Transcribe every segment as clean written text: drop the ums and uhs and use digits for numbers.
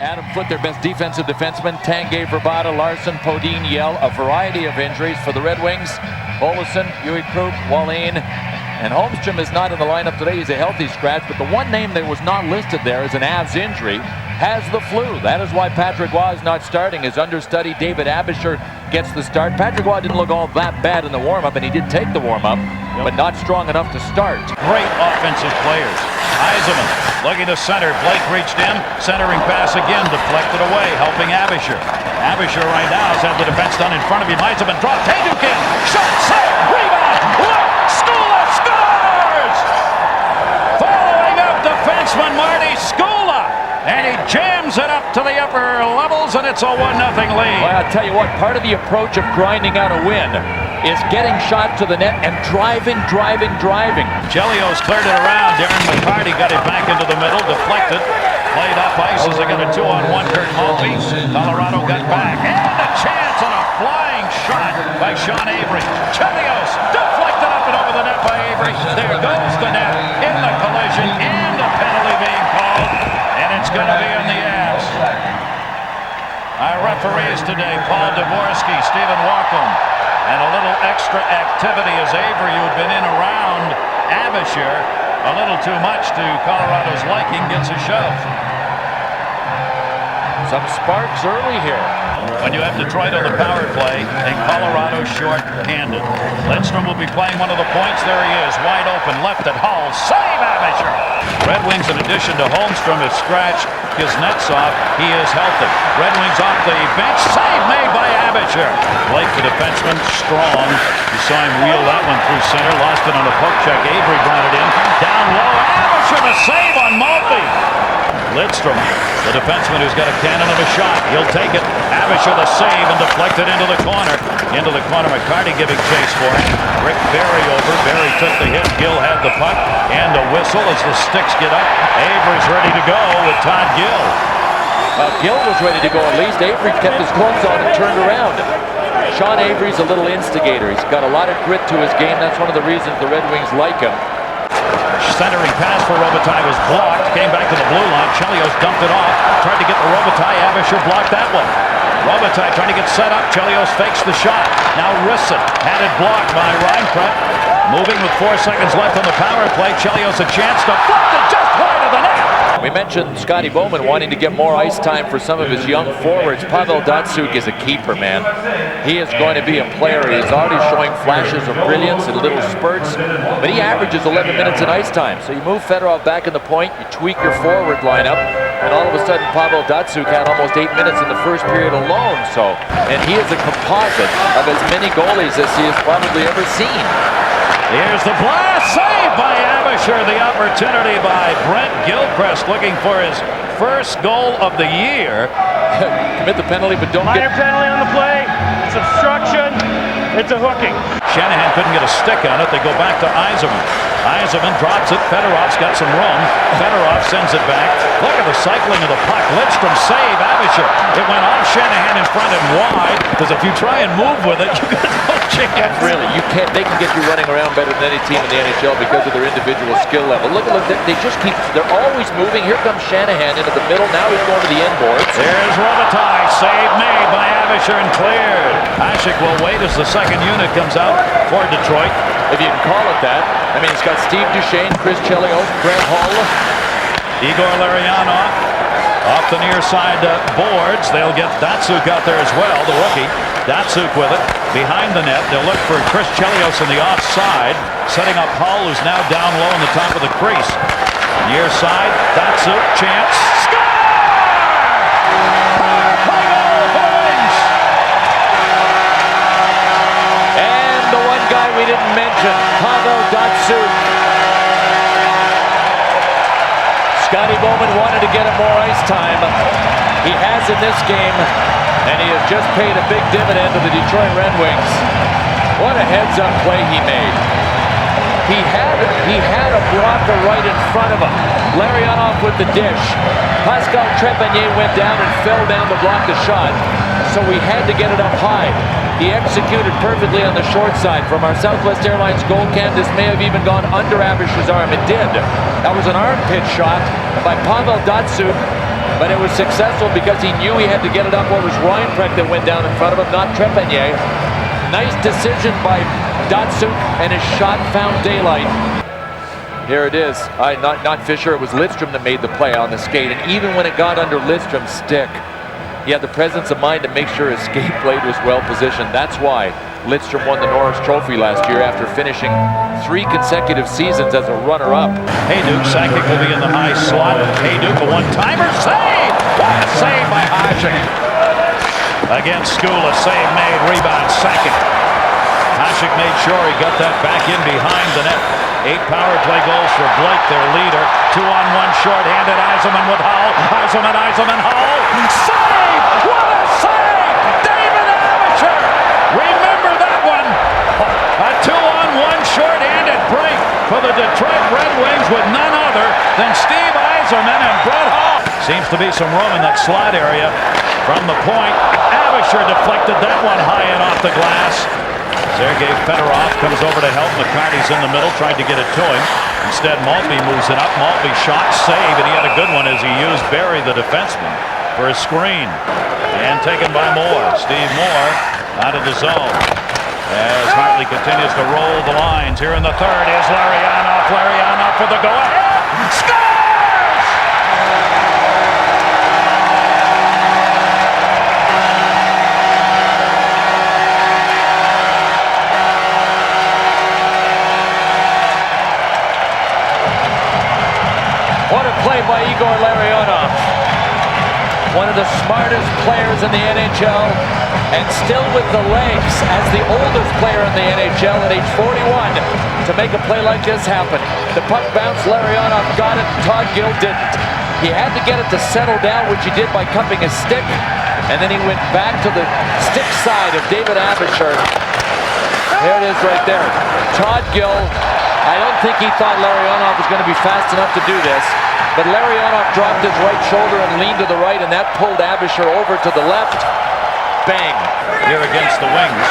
Adam Foote, their best defensive defenseman. Tanguay, Verbata, Larson, Podine, Yell. A variety of injuries for the Red Wings. Olsen, Huey-Krupp, Wallin. And Holmstrom is not in the lineup today. He's a healthy scratch, but the one name that was not listed there as an Avs injury has the flu. That is why Patrick Roy is not starting. His understudy, David Aebischer, gets the start. Patrick Roy didn't look all that bad in the warm-up, and he did take the warm-up, but not strong enough to start. Great offensive players. Yzerman looking to center. Blake reached in. Centering pass again. Deflected away, helping Aebischer. Aebischer right now has had the defense done in front of him. Yzerman dropped. Hejduk in. Shot, save, rebound. Look, Skoula scores! Following up defenseman Marty Skoula. And he jams it up to the upper levels, and it's a 1-0 lead. Well, I'll tell you what, part of the approach of grinding out a win is getting shot to the net and driving. Chelios cleared it around. McCarty got it back into the middle, deflected. Played up ice as they got a 2-on-1. Kurt Maltby. Colorado got back. And a chance on a flying shot by Sean Avery. Chelios deflected up and over the net by Avery. There goes the net in the collision, and a penalty being called. And it's going to be on the Avs. Our referees today, Paul Dvorsky, Stephen Wacom, and a little extra activity as Avery, who'd been in around Aebischer a little too much to Colorado's liking, gets a shove. Some sparks early here. When you have Detroit on the power play and Colorado short-handed. Lidstrom will be playing one of the points. There he is, wide open, left at Hull. Save Aebischer! Red Wings, in addition to Holmstrom, have scratched Kuznetsov. He is healthy. Red Wings off the bench. Save made by Aebischer. Blake, the defenseman, strong. You saw him wheel that one through center. Lost it on a poke check. Avery brought it in. Down low. Aebischer, the save on Maltby. Lidstrom, the defenseman who's got a cannon of a shot. He'll take it. Aebischer, the save, and deflected into the corner. Into the corner, McCarty giving chase for it. Rick Barry over. Barry took the hit. Gill had the puck. And a whistle as the sticks get up. Avery's ready to go with Todd Gill. Gill was ready to go at least. Avery kept his clothes on and turned around. Sean Avery's a little instigator. He's got a lot of grit to his game. That's one of the reasons the Red Wings like him. Centering pass for Robitaille was blocked. Came back to the blue line. Chelios dumped it off. Tried to get the Robitaille. Aebischer blocked that one. Robitaille trying to get set up. Chelios fakes the shot. Now risks it. Had it blocked by Reinprep. Moving with 4 seconds left on the power play. Chelios a chance to flip it just wide of the net. We mentioned Scotty Bowman wanting to get more ice time for some of his young forwards. Pavel Datsyuk is a keeper, man. He is going to be a player. He's already showing flashes of brilliance and little spurts, but he averages 11 minutes in ice time. So you move Fedorov back in the point, you tweak your forward lineup, and all of a sudden Pavel Datsyuk had almost 8 minutes in the first period alone. And he is a composite of as many goalies as he has probably ever seen. Here's the blast, saved by Aebischer. The opportunity by Brent Gilchrist, looking for his first goal of the year. Commit the penalty, but don't Minor penalty on the play. It's obstruction. It's a hooking. Shanahan couldn't get a stick on it. They go back to Yzerman. Yzerman drops it. Fedorov's got some room. Fedorov sends it back. Look at the cycling of the puck. Lidstrom save Aebischer. It went off Shanahan in front and wide, because if you try and move with it, you got no chance. Really, you can't. They can get you running around better than any team in the NHL because of their individual skill level. Look, they just keep. They're always moving. Here comes Shanahan into the middle. Now he's going to the end boards. There's Robitaille. Save made by Aebischer and cleared. Hasek will wait as the second unit comes out for Detroit. If you can call it that. I mean, it's got Steve Duchesne, Chris Chelios, Brett Hull. Igor Larionov off the near side boards. They'll get Datsyuk out there as well, the rookie. Datsyuk with it behind the net. They'll look for Chris Chelios in the offside, setting up Hull, who's now down low on the top of the crease. Near side, Datsyuk, chance, score! We didn't mention Pavel Datsyuk. Scotty Bowman wanted to get him more ice time. He has in this game, and he has just paid a big dividend to the Detroit Red Wings. What a heads-up play he made. He had a blocker right in front of him. Larionov with the dish. Pascal Trepanier went down and fell down to block the shot, so we had to get it up high. He executed perfectly on the short side from our Southwest Airlines goal can. This may have even gone under Aebischer's arm. It did. That was an armpit shot by Pavel Datsyuk. but it was successful because he knew he had to get it up. What was Reinprecht that went down in front of him, not Trepanier. Nice decision by Datsyuk, and his shot found daylight. Here it is. Not Fischer, it was Lidstrom that made the play on the skate, and even when it got under Lidstrom's stick, he had the presence of mind to make sure his skate blade was well positioned. That's why Lidstrom won the Norris Trophy last year after finishing 3 consecutive seasons as a runner-up. Hejduk, Sakic will be in the high slot. Hejduk, a one-timer, save! What a save by Hasek. Against Skoula, save made, rebound, Sakic. Hasek made sure he got that back in behind the net. 8 power play goals for Blake, their leader. 2-on-1 short-handed, Yzerman with Hull. Yzerman, Hull. Save! What a save! David Aebischer! Remember that one. A 2-on-1 short-handed break for the Detroit Red Wings with none other than Steve Yzerman and Brett Hull. Seems to be some room in that slot area from the point. Aebischer deflected that one high and off the glass. Sergei Fedorov comes over to help. McCarty's in the middle, tried to get it to him. Instead, Maltby moves it up. Maltby shot, save, and he had a good one as he used Barry, the defenseman, for a screen. And taken by Moore. Steve Moore out of the zone. As Hartley continues to roll the lines. Here in the third is Larionov. Larionov for the go-ahead. Scores! What a play by Igor Larionov. One of the smartest players in the NHL, and still with the legs as the oldest player in the NHL at age 41 to make a play like this happen. The puck bounced, Larionov got it, Todd Gill didn't. He had to get it to settle down, which he did by cupping his stick, and then he went back to the stick side of David Aebischer. There it is right there. Todd Gill, I don't think he thought Larionov was going to be fast enough to do this, but Larionov dropped his right shoulder and leaned to the right, and that pulled Aebischer over to the left. Bang. Here against the Wings.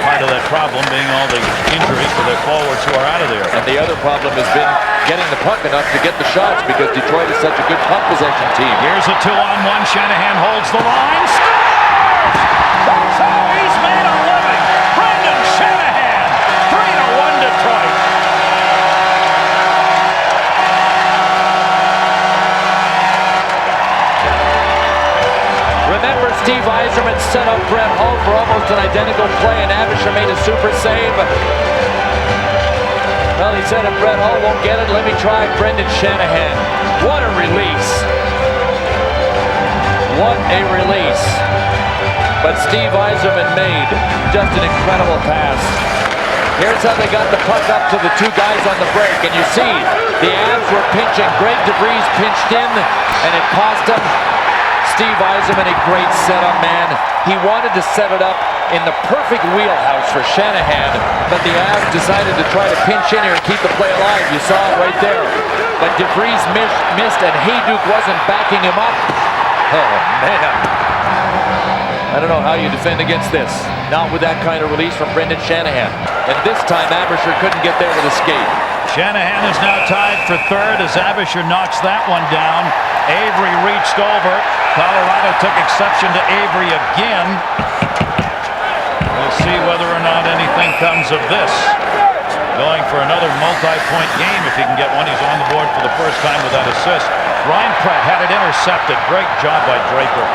Part of that problem being all the injuries to their forwards who are out of there. And the other problem has been getting the puck enough to get the shots because Detroit is such a good puck possession team. Here's a 2-on-1. Shanahan holds the line. Scores! That's how he's made a living. Brendan Shanahan. 3-1 Detroit. Remember, Steve Yzerman set up Brett Hull for almost an identical play, and Aebischer made a super save. Well, he said if Brett Hull won't get it, let me try Brendan Shanahan. What a release. What a release. But Steve Yzerman made just an incredible pass. Here's how they got the puck up to the 2 guys on the break, and you see the Avs were pinching. Greg DeVries pinched in, and it cost him. Steve Yzerman, a great setup man. He wanted to set it up in the perfect wheelhouse for Shanahan, but the Avs decided to try to pinch in here and keep the play alive. You saw it right there. But DeVries missed, and Hejduk wasn't backing him up. Oh, man. I don't know how you defend against this. Not with that kind of release from Brendan Shanahan. And this time, Aebischer couldn't get there with a skate. Shanahan is now tied for third as Aebischer knocks that one down. Avery reached over. Colorado took exception to Avery again. We'll see whether or not anything comes of this. Going for another multi-point game if he can get one. He's on the board for the first time with that assist. Reinprecht had it intercepted. Great job by Draper.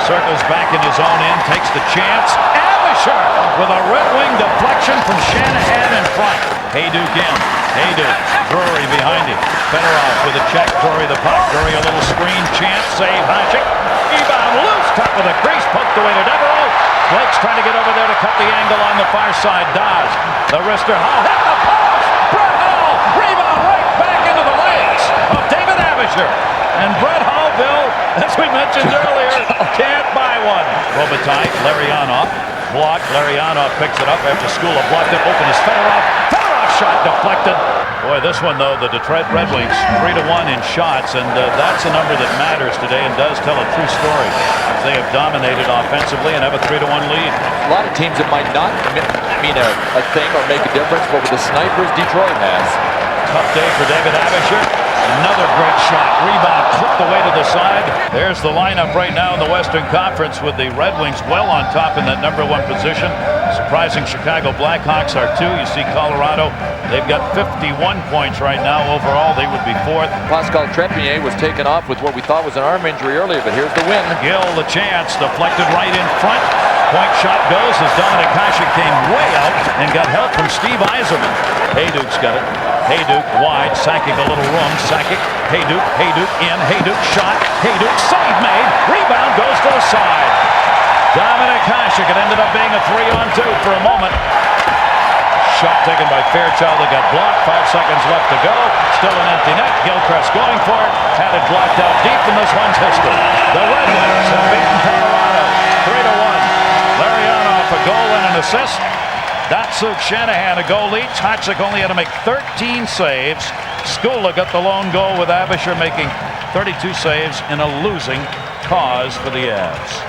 Circles back in his own end, takes the chance. Aebischer with a Red Wing deflection from Shanahan in front. Hejduk in. Hejduk. Drury behind him. Fedorov with a check. Drury the puck. Drury a little screen chance. Save Hasek. Rebound loose. Top of the crease. Poked away to Devereaux. Blake's trying to get over there to cut the angle on the far side. Dodge. The wrister. Hull hit the post. Brett Hull. Rebound right back into the legs of David Aebischer. And Brett Hull, Bill, as we mentioned earlier, can't buy one. Robitaille, Larionov, blocked. Larionov picks it up after Skoula blocked it. Open is Fedorov. Fedorov shot deflected. Boy, this one, though, the Detroit Red Wings, 3-1 in shots, and that's a number that matters today and does tell a true story. They have dominated offensively and have a 3-1 lead. A lot of teams that might not mean a thing or make a difference, but with the snipers Detroit has. Tough day for David Aebischer. Another great shot. Rebound clipped away to the side. There's the lineup right now in the Western Conference with the Red Wings well on top in that #1 position. Surprising Chicago Blackhawks are 2. You see Colorado, they've got 51 points right now. Overall, they would be 4th. Pascal Trepanier was taken off with what we thought was an arm injury earlier, but here's the win. Gill, the chance, deflected right in front. Point shot goes as Dominik Hasek came way out and got help from Steve Yzerman. Hejduk's got it. Hejduk wide, Sakic a little room. Sakic, Hejduk in, Hejduk shot, Hejduk save made, rebound goes to the side. Dominik Hasek, it ended up being a 3-on-2 for a moment. Shot taken by Fairchild that got blocked. 5 seconds left to go. Still an empty net. Gilchrist going for it. Had it blocked out deep, and this one's history. The Red Wings have beaten Colorado 3-1. Larionov a goal and an assist. Datsyuk, Shanahan a goal each. Hasek only had to make 13 saves. Skoula got the lone goal with Aebischer making 32 saves in a losing cause for the Avs.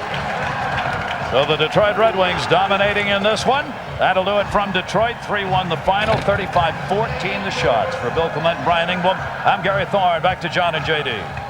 So the Detroit Red Wings dominating in this one. That'll do it from Detroit. 3-1 the final, 35-14 the shots. For Bill Clement and Brian Engblom, I'm Gary Thorne. Back to John and JD.